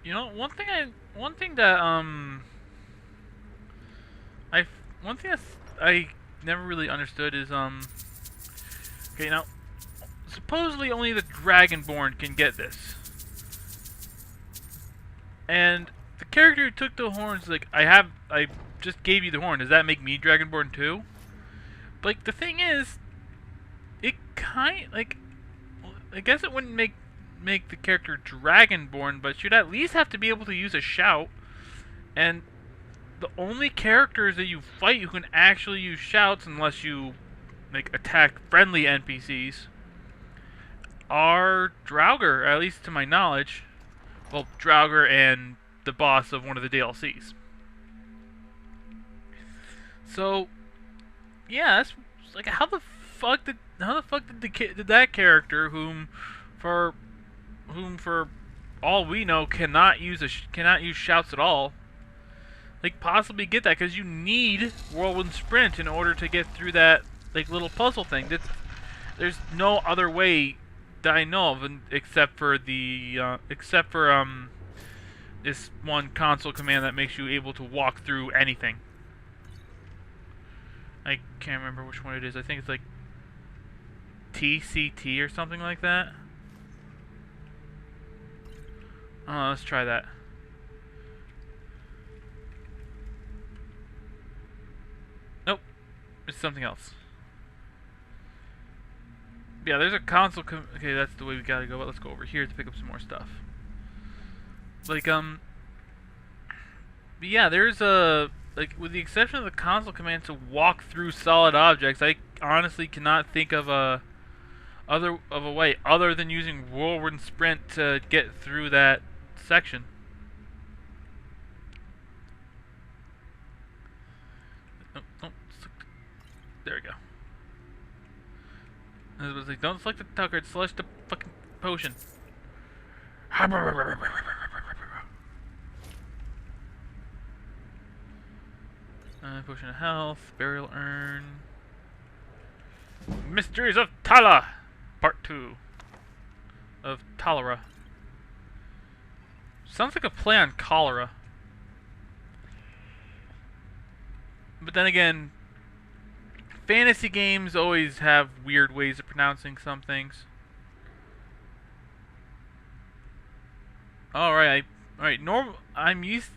You know, one thing that I, one thing that's I never really understood is okay, now supposedly only the Dragonborn can get this, and the character who took the horns like I just gave you the horn. Does that make me Dragonborn too? But like the thing is, it kind like well, I guess it wouldn't make the character Dragonborn, but you'd at least have to be able to use a shout. And the only characters that you fight who can actually use shouts, unless you like attack friendly NPCs, are Draugr, at least to my knowledge. Well, Draugr and the boss of one of the DLCs. So, yeah, that's like how the fuck did that character for whom for all we know cannot use shouts at all, like possibly get that, because you need whirlwind sprint in order to get through that like little puzzle thing. There's no other way that I know of, except for this one console command that makes you able to walk through anything. I can't remember which one it is. I think it's like TCT or something like that. Oh, let's try that. Nope, it's something else. Yeah, there's a console. Okay, that's the way we gotta go. But let's go over here to pick up some more stuff. Like but yeah, there's a like with the exception of the console command to walk through solid objects, I honestly cannot think of a way other than using whirlwind sprint to get through that section. Oh, oh, there we go. I was like, don't select the tucker, select the fucking potion. Potion of health, burial urn. Mysteries of Tala! Part 2 of Talara. Sounds like a play on cholera. But then again, fantasy games always have weird ways of pronouncing some things. Alright, alright, I'm used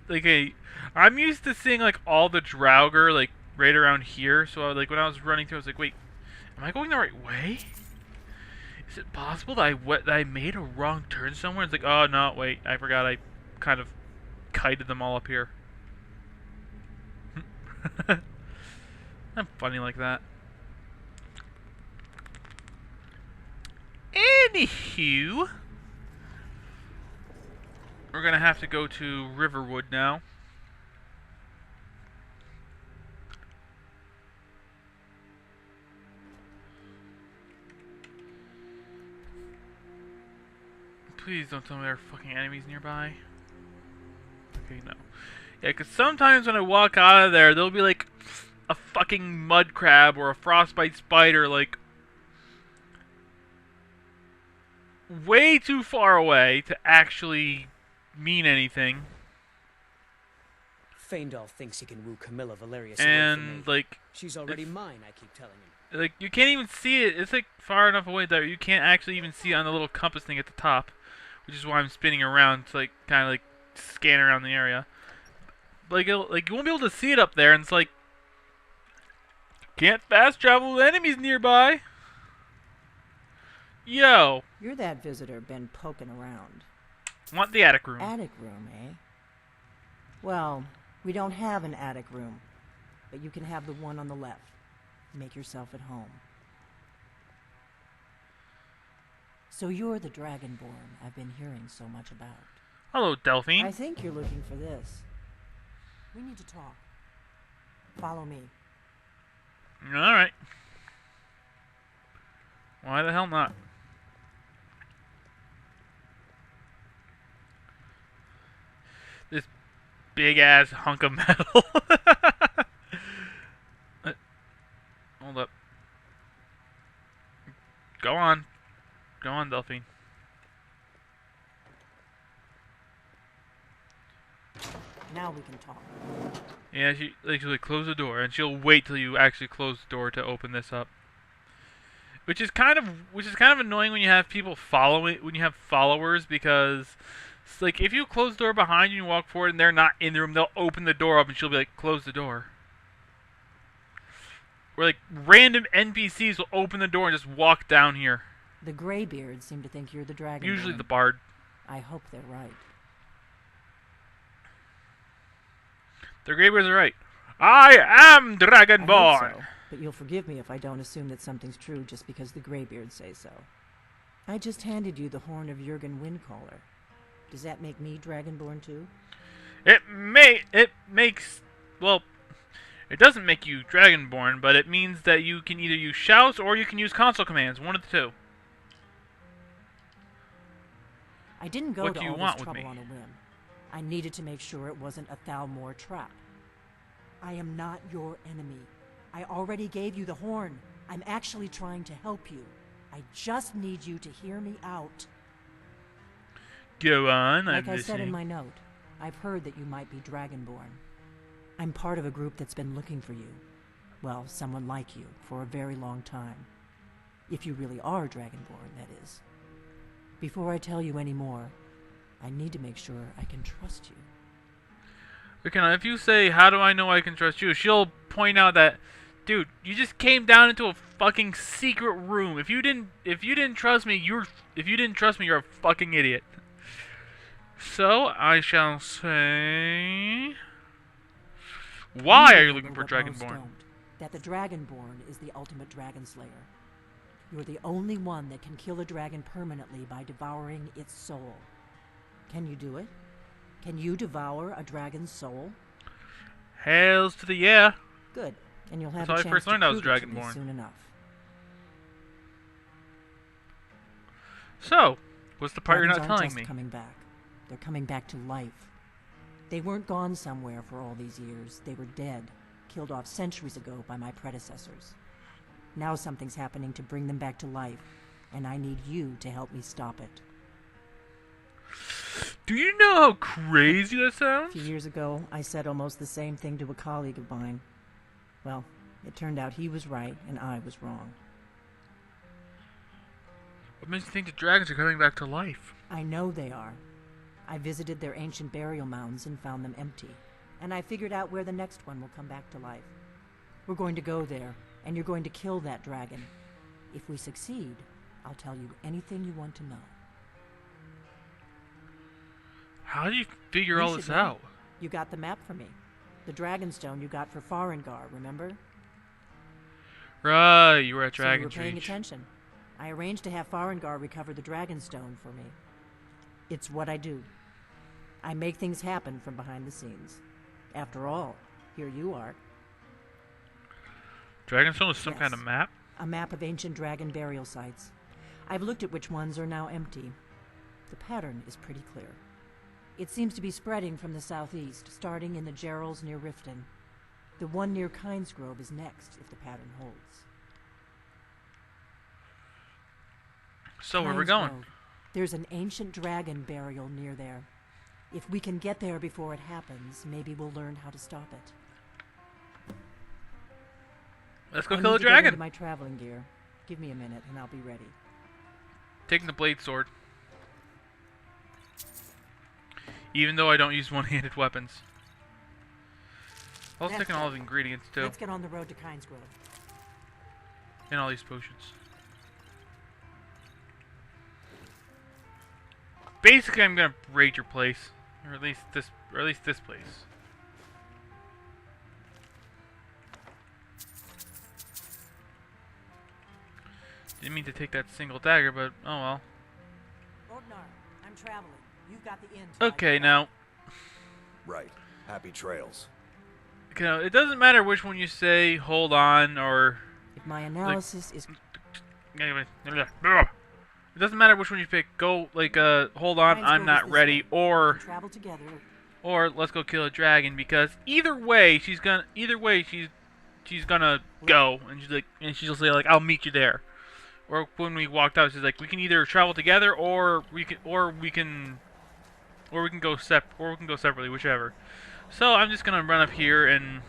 to seeing like all the Draugr like right around here, so like when I was running through I was like, wait, am I going the right way? Is it possible that I made a wrong turn somewhere? It's like, oh no, wait, I forgot I kind of kited them all up here. I'm funny like that. Anywho, we're gonna have to go to Riverwood now. Please don't tell me there are fucking enemies nearby. Okay, no. Yeah, because sometimes when I walk out of there, there'll be like a fucking mud crab or a frostbite spider, like way too far away to actually mean anything. Faendal thinks he can woo Camilla Valerius away from And me. like, She's already mine, I keep telling him. like you can't even see it. It's like far enough away that you can't actually even see it on the little compass thing at the top, which is why I'm spinning around to like kind of like scan around the area. Like like you won't be able to see it up there, and it's like can't fast travel with enemies nearby. Yo, You're that visitor been poking around. want the attic room? Attic room, eh? Well, we don't have an attic room, but you can have the one on the left. Make yourself at home. So you're the Dragonborn I've been hearing so much about. Hello, Delphine. I think you're looking for this. We need to talk. Follow me. All right. Why the hell not? This big ass hunk of metal. Hold up. Go on. Go on, Delphine. Now we can talk. Yeah, she'll like close the door, and she'll wait till you actually close the door to open this up. Which is kind of annoying when you have people when you have followers, because it's like if you close the door behind you and walk forward and they're not in the room, they'll open the door up and she'll be like, close the door. Or like random NPCs will open the door and just walk down here. The Greybeards seem to think you're the Dragonborn. Usually the bard. I hope they're right. The Greybeards are right. I am Dragonborn! I hope so, but you'll forgive me if I don't assume that something's true just because the Greybeards say so. I just handed you the horn of Jurgen Windcaller. Does that make me Dragonborn too? It doesn't make you Dragonborn, but it means that you can either use shouts or you can use console commands. One of the two. I didn't go What to do you all want this with trouble me? on a whim. I needed to make sure it wasn't a Thalmor trap. I am not your enemy. I already gave you the horn. I'm actually trying to help you. I just need you to hear me out. Go on, Like I'm I said in listening. my note, I've heard that you might be Dragonborn. I'm part of a group that's been looking for you. Well, someone like you, for a very long time. If you really are Dragonborn, that is. Before I tell you any more, I need to make sure I can trust you. Okay, now if you say, how do I know I can trust you? She'll point out that, dude, you just came down into a fucking secret room. If you didn't trust me, you're a fucking idiot. So, I shall say... Why are you looking for Remember what most Dragonborn? don't, that the Dragonborn is the ultimate dragon slayer. You're the only one that can kill a dragon permanently by devouring its soul. Can you do it? Can you devour a dragon's soul? Hails to the yeah. Good, and you'll have That's a how I chance first learned to I was prove it to me Dragonborn. soon enough. So, what's the part you're Dragons not aren't telling just me? coming back. They're coming back to life. They weren't gone somewhere for all these years. They were dead, killed off centuries ago by my predecessors. Now something's happening to bring them back to life, and I need you to help me stop it. Do you know how crazy that A sounds? few years ago, I said almost the same thing to a colleague of mine. Well, it turned out he was right and I was wrong. What makes you think the dragons are coming back to life? I know they are. I visited their ancient burial mounds and found them empty. And I figured out where the next one will come back to life. We're going to go there, and you're going to kill that dragon. If we succeed, I'll tell you anything you want to know. How do you figure You all should this know. out? You got the map for me. The Dragonstone you got for Farengar, remember? Right, you were at So you Dragon were paying Reach. attention. I arranged to have Farengar recover the Dragonstone for me. It's what I do. I make things happen from behind the scenes. After all, here you are. Dragonstone is some Yes. kind of map? A map of ancient dragon burial sites. I've looked at which ones are now empty. The pattern is pretty clear. It seems to be spreading from the southeast, starting in the Gerals near Riften. The one near Kinesgrove is next, if the pattern holds. So where we're going? Kinesgrove. There's an ancient dragon burial near there. If we can get there before it happens, maybe we'll learn how to stop it. Let's go I kill need a to get into dragon. my traveling gear. Give me a minute and I'll be ready. Taking the blade sword. Even though I don't use one-handed weapons. I was That's taking all it. the ingredients too. Let's get on the road to Kinesgrove. And all these potions. Basically, I'm gonna raid your place, or at least this place. Didn't mean to take that single dagger, but oh well. Ognar, I'm traveling. You've got the inn. to Okay, myself. now, Right. Happy trails. you know, it doesn't matter which one you say. Hold on, or If my analysis is it doesn't matter which one you pick. Go like hold on, I'm Kinesgrove not is this ready, way. or We'll travel together. let's go kill a dragon, because either way she's gonna go, and she'll say like I'll meet you there. Or when we walked out, she's like we can either travel together or we can go separately, whichever. So I'm just gonna run up here and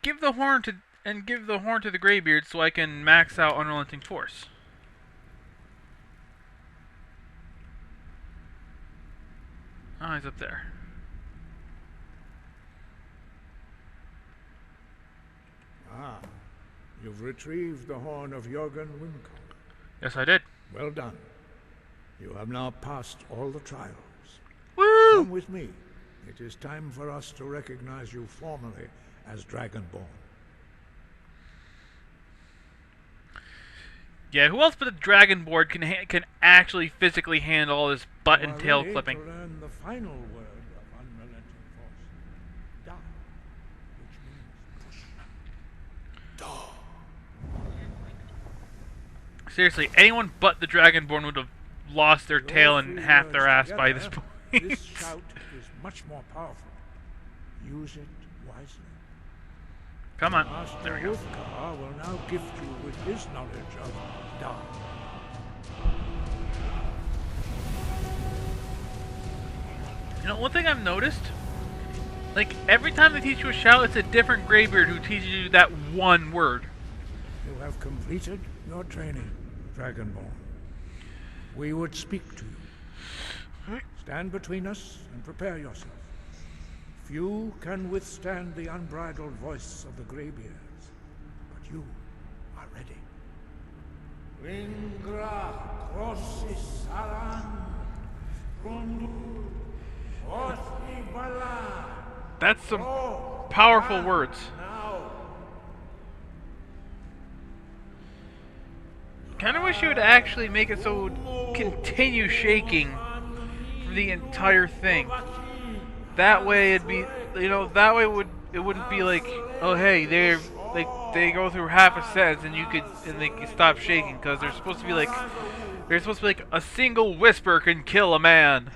give the horn to the Greybeard so I can max out Unrelenting Force. Oh, he's up there. Ah, you've retrieved the horn of Jürgen Winkel. Yes, I did. Well done. You have now passed all the trials. Woo! Come with me. It is time for us to recognize you formally as Dragonborn. Yeah, who else but a Dragonborn can actually physically handle all this butt and tail Ready clipping? to learn the final word of unrelenting force. Da, which means push. Seriously, anyone but the Dragonborn would have lost their tail and Your half three their words ass by this together, point. This shout is much more powerful. Use it wisely. Come on. Master There we go. Wolfgar will now gift you with his knowledge of Da. You know, one thing I've noticed, like, every time they teach you a shout, it's a different Greybeard who teaches you that one word. You have completed your training, Dragonborn. We would speak to you. Stand between us and prepare yourself. Few can withstand the unbridled voice of the Greybeards, but you are ready. Ringra crossis aran, rundu, osibala. That's some powerful words. Now, Kind of wish you would actually make it so it would continue shaking for the entire thing. That way it'd be, you know, that way it wouldn't be like, oh hey, they go through half a sentence and they can stop shaking, because they're supposed to be like a single whisper can kill a man,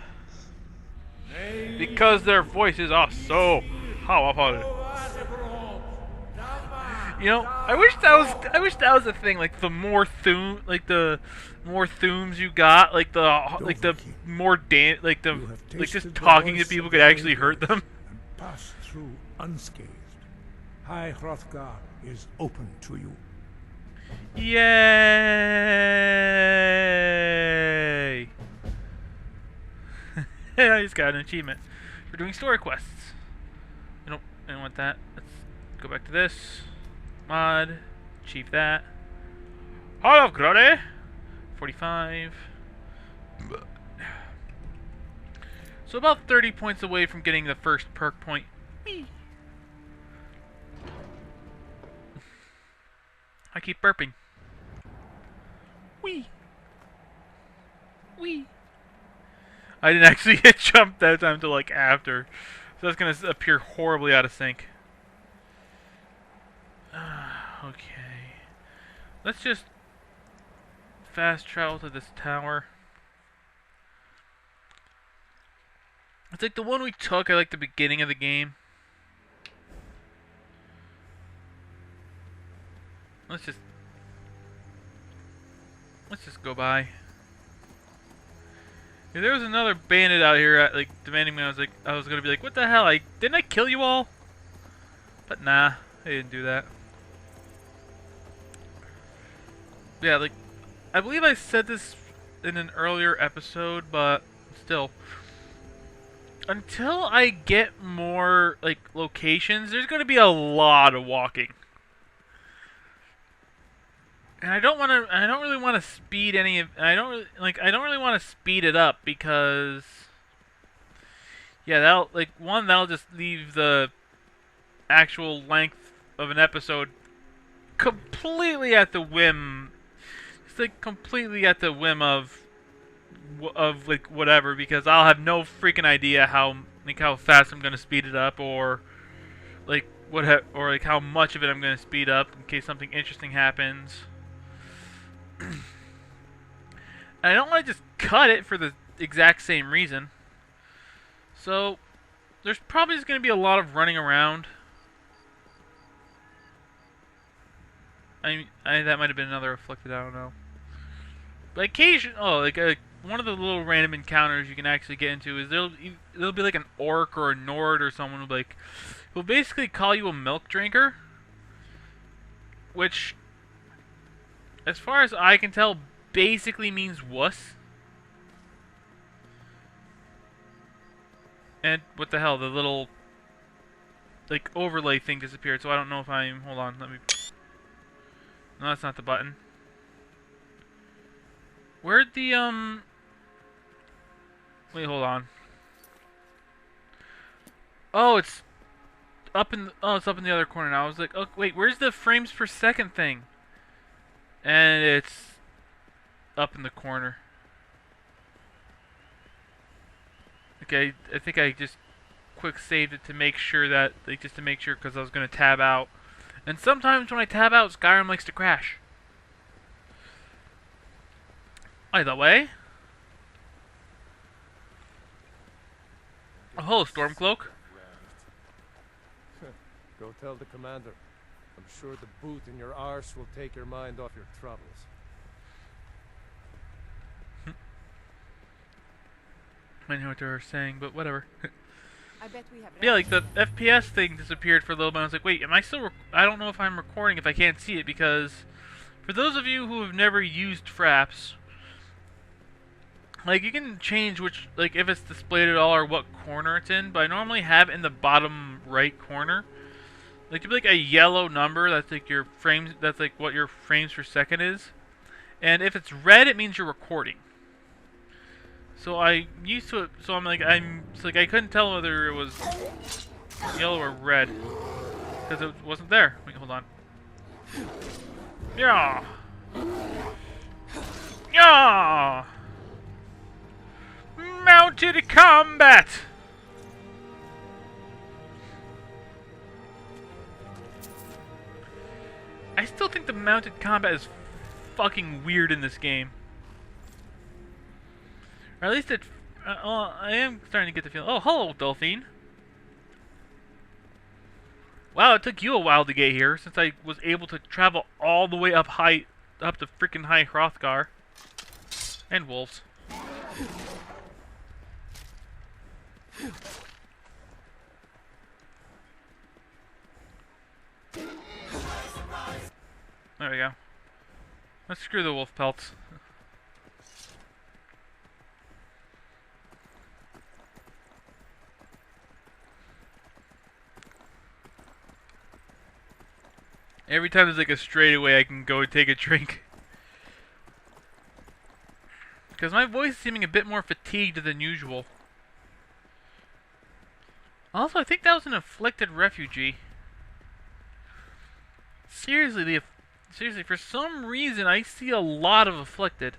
because their voices are so powerful. You know, I wish that was a thing. Like the more thumes you got, like the more just talking to people could actually hurt them. and pass through unscathed. High Hrothgar is open to you. Yay! I just got an achievement for doing story quests. I don't want that. Let's go back to this. Mod. Achieve that. Hall of Glory! 45. So about 30 points away from getting the first perk point. Whee! I keep burping. Whee! Whee! I didn't actually hit jump that time till like after. So that's gonna appear horribly out of sync. Okay. Let's just fast travel to this tower. It's like the one we took at like the beginning of the game. Let's just go by. If there was another bandit out here like demanding me, I was gonna be like, what the hell? Didn't I kill you all? But nah, I didn't do that. Yeah, like I believe I said this in an earlier episode, but still. Until I get more like locations, there's gonna be a lot of walking. And I don't really want to speed any of, I don't really want to speed it up, because yeah, that'll just leave the actual length of an episode completely at the whim. It's like completely at the whim of like whatever, because I'll have no freaking idea how fast I'm gonna speed it up, or like how much of it I'm gonna speed up in case something interesting happens. And I don't want to just cut it for the exact same reason. So there's probably just going to be a lot of running around. That might have been another afflicted, I don't know. But occasionally, one of the little random encounters you can actually get into is there'll be like an orc or a Nord or someone who'll basically call you a milk drinker, which, as far as I can tell, basically means wuss. And what the hell, the little like overlay thing disappeared, so I don't know if I'm, hold on, let me, no, that's not the button. Where'd the wait, hold on. Oh, it's up in it's up in the other corner now. I was like, oh wait, where's the frames per second thing? And it's up in the corner. Okay, I think I just quick saved it to make sure that, like, just to make sure, because I was gonna tab out. And sometimes when I tab out, Skyrim likes to crash. Either way. Oh, hello, Stormcloak. Go tell the commander. I'm sure the boot in your arse will take your mind off your troubles. I know what they were saying, but whatever. I bet we have Yeah, like the FPS thing disappeared for a little bit. I was like, wait, am I still? I don't know if I'm recording if I can't see it, because for those of you who have never used Fraps, like, you can change which, like, if it's displayed at all or what corner it's in, but I normally have it in the bottom right corner. Like, to be like a yellow number, that's like your frames, that's like what your frames per second is. And if it's red, it means you're recording. So I used to it, so I'm like, it's like I couldn't tell whether it was yellow or red, because it wasn't there. Wait, hold on. Yeah! Yeah! Mounted combat! I still think the mounted combat is fucking weird in this game. Or at least it... I am starting to get the feeling... Oh, hello, Delphine. Wow, it took you a while to get here, since I was able to travel all the way up to freaking High Hrothgar. And wolves. There we go. Let's screw the wolf pelts. Every time there's like a straightaway, I can go take a drink. Because my voice is seeming a bit more fatigued than usual. Also, I think that was an afflicted refugee. Seriously, seriously, for some reason, I see a lot of afflicted.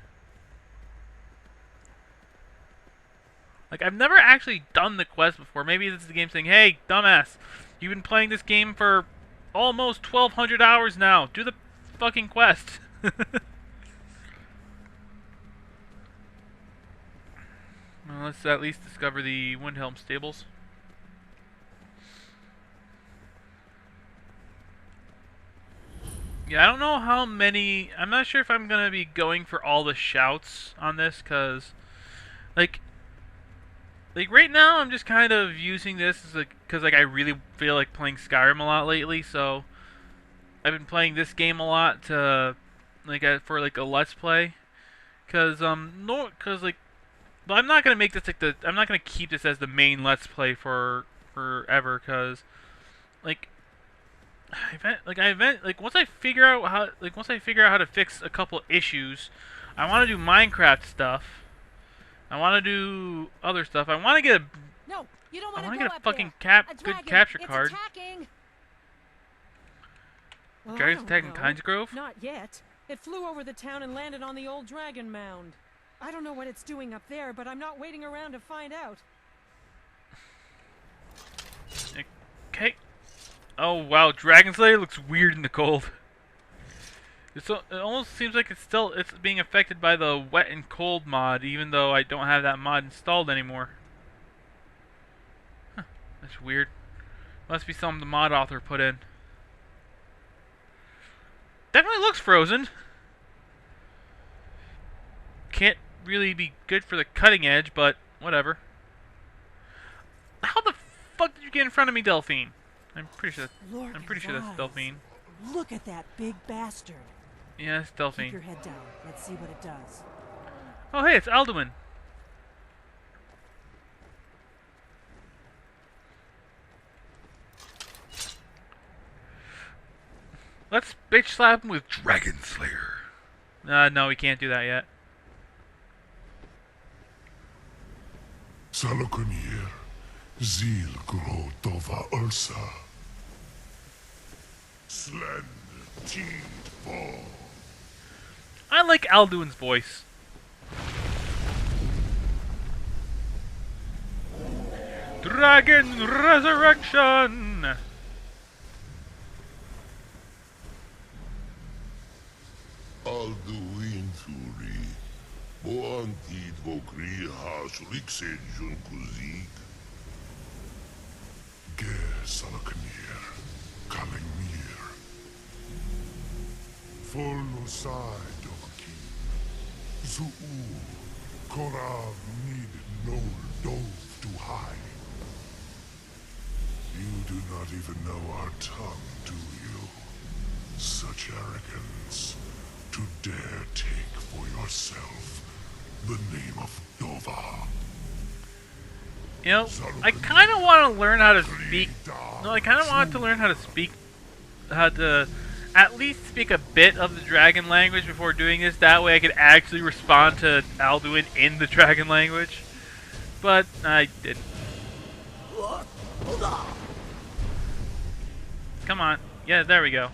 Like, I've never actually done the quest before. Maybe this is the game saying, hey, dumbass, you've been playing this game for almost 1,200 hours now. Do the fucking quest. Well, let's at least discover the Windhelm stables. Yeah, I don't know how many... I'm not sure if I'm going to be going for all the shouts on this, because... Like, right now, I'm just kind of using this as like, because like I really feel like playing Skyrim a lot lately, so... I've been playing this game a lot to... Like, for like a Let's Play. Because, like... But I'm not going to make this like the... I'm not going to keep this as the main Let's Play forever, because... Like... once I figure out how to fix a couple issues, I want to do Minecraft stuff. I want to do other stuff. I want to get a No, you don't want I to want to go get a up fucking there. good capture It's card. attacking. Well, Guys I don't attacking know. Kinesgrove? Not yet. It flew over the town and landed on the old dragon mound. I don't know what it's doing up there, but I'm not waiting around to find out. Okay. Oh wow, Dragon Slayer looks weird in the cold. It almost seems like it's being affected by the wet and cold mod, even though I don't have that mod installed anymore. Huh, that's weird. Must be something the mod author put in. Definitely looks frozen. really be good for the cutting edge, but whatever. How the fuck did you get in front of me, Delphine? I'm pretty sure. Lord I'm pretty his sure that's eyes. Delphine. Look at that big bastard. Yeah, it's Keep Delphine. your head down. Let's see what it does. Oh, hey, it's Alduin. Let's bitch slap him with Dragon Slayer. No, we can't do that yet. Salokunir, Zil Gro Dova Ursa. Slend Teed Fall. I like Alduin's voice. Dragon Resurrection! Alduin Thuri. Boantid Vokri Hasrikse Junkuzik. Ger Salokunir, Kalingmir. Folnosai Doki. Zuu. Korav Nid Nol Dove to hide. You do not even know our tongue, do you? Such arrogance, to dare take for yourself the name of Dova. You know, I kind of want to learn how to speak. No, I kind of want to learn how to speak, how to at least speak a bit of the dragon language before doing this. That way I could actually respond to Alduin in the dragon language. But I didn't. Come on. Yeah, there we go.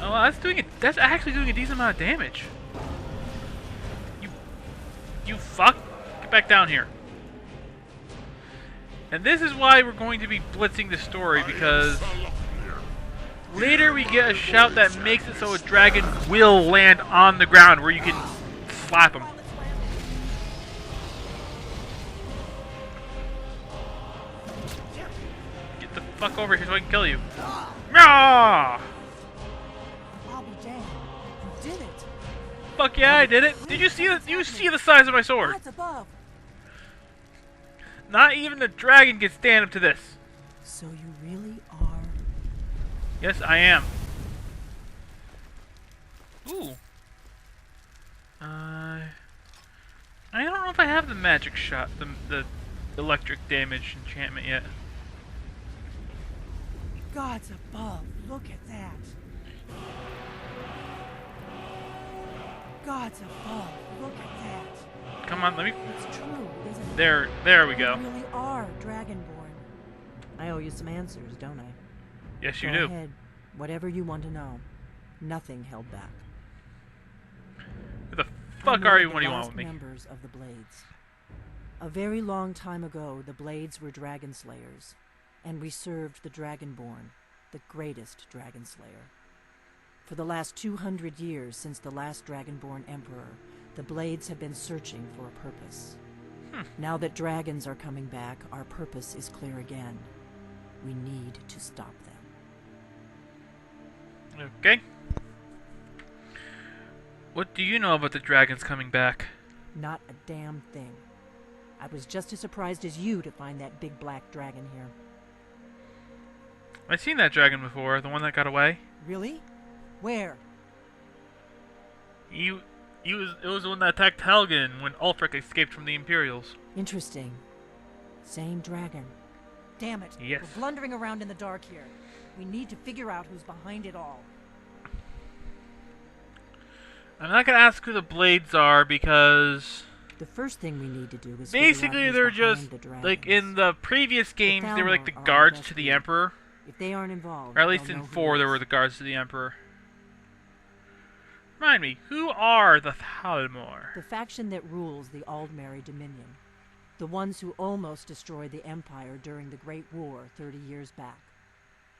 Oh, that's doing it. That's actually doing a decent amount of damage. You fuck! Get back down here. And this is why we're going to be blitzing the story, because later we get a shout that makes it so a dragon will land on the ground where you can slap him. Get the fuck over here so I can kill you. Ah! I'll be damned. You did it. Fuck yeah, I did it. Did you see the? You see the size of my sword? What's above? Not even the dragon can stand up to this. So you really are. Yes, I am. Ooh. I don't know if I have the magic shot, the electric damage enchantment yet. Gods above, look at that. Gods above, look at that. Come on, let me. It's true, isn't it? There we go. You really are Dragonborn. I owe you some answers, don't I? Yes, you Go do. ahead. Whatever you want to know. Nothing held back. Who the fuck are you? What do you want with me? Members of the Blades. A very long time ago, the Blades were dragon slayers, and we served the Dragonborn, the greatest dragon slayer. For the last 200 years since the last Dragonborn Emperor, the Blades have been searching for a purpose. Now that dragons are coming back, our purpose is clear again. We need to stop them. Okay. What do you know about the dragons coming back? Not a damn thing. I was just as surprised as you to find that big black dragon here. I've seen that dragon before, the one that got away. Really? Where? It was the one that attacked Helgen when Ulfric escaped from the Imperials. Interesting. Same dragon. Damn it. Yes. We're blundering around in the dark here. We need to figure out who's behind it all. I'm not gonna ask who the Blades are because The first thing we need to do is basically they're just like in the previous games they were like the guards to the Emperor. If they aren't involved, Or at least they'll in know who 4 there is. were the guards to the Emperor. Remind me, who are the Thalmor? The faction that rules the Aldmeri Dominion. The ones who almost destroyed the Empire during the Great War 30 years back.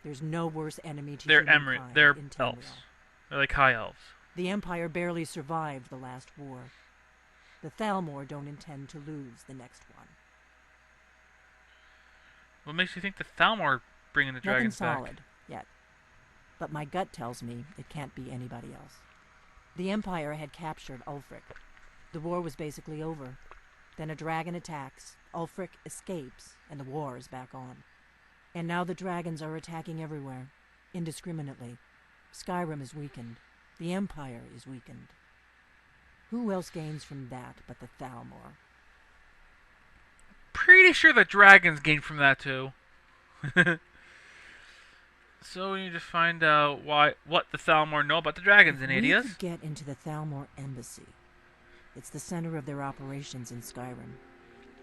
There's no worse enemy to They're humankind they're in Tamriel. elves. They're like high elves. The Empire barely survived the last war. The Thalmor don't intend to lose the next one. What makes you think the Thalmor are bringing the Nothing dragons solid back? yet. but my gut tells me it can't be anybody else. The Empire had captured Ulfric. The war was basically over. Then a dragon attacks, Ulfric escapes, and the war is back on. And now the dragons are attacking everywhere, indiscriminately. Skyrim is weakened. The Empire is weakened. Who else gains from that but the Thalmor? Pretty sure the dragons gain from that too. So we need to find out what the Thalmor know about the dragons in We Adius. could get into the Thalmor embassy. It's the center of their operations in Skyrim.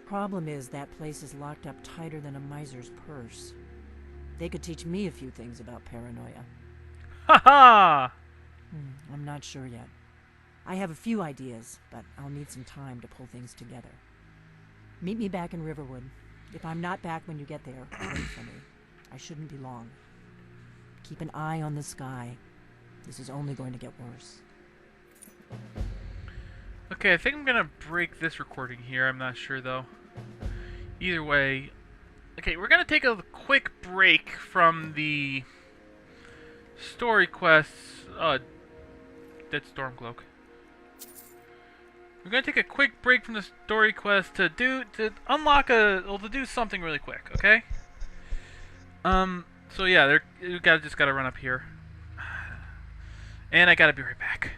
Problem is that place is locked up tighter than a miser's purse. They could teach me a few things about paranoia. Ha ha! I'm not sure yet. I have a few ideas, but I'll need some time to pull things together. Meet me back in Riverwood. If I'm not back when you get there, wait for me. I shouldn't be long. Keep an eye on the sky. This is only going to get worse. Okay, I think I'm gonna break this recording here. I'm not sure though. Either way, okay, we're gonna take a quick break from the story quests. Dead Stormcloak. We're gonna take a quick break from the story quest to do something really quick. Okay. So yeah, just gotta run up here, and I gotta be right back.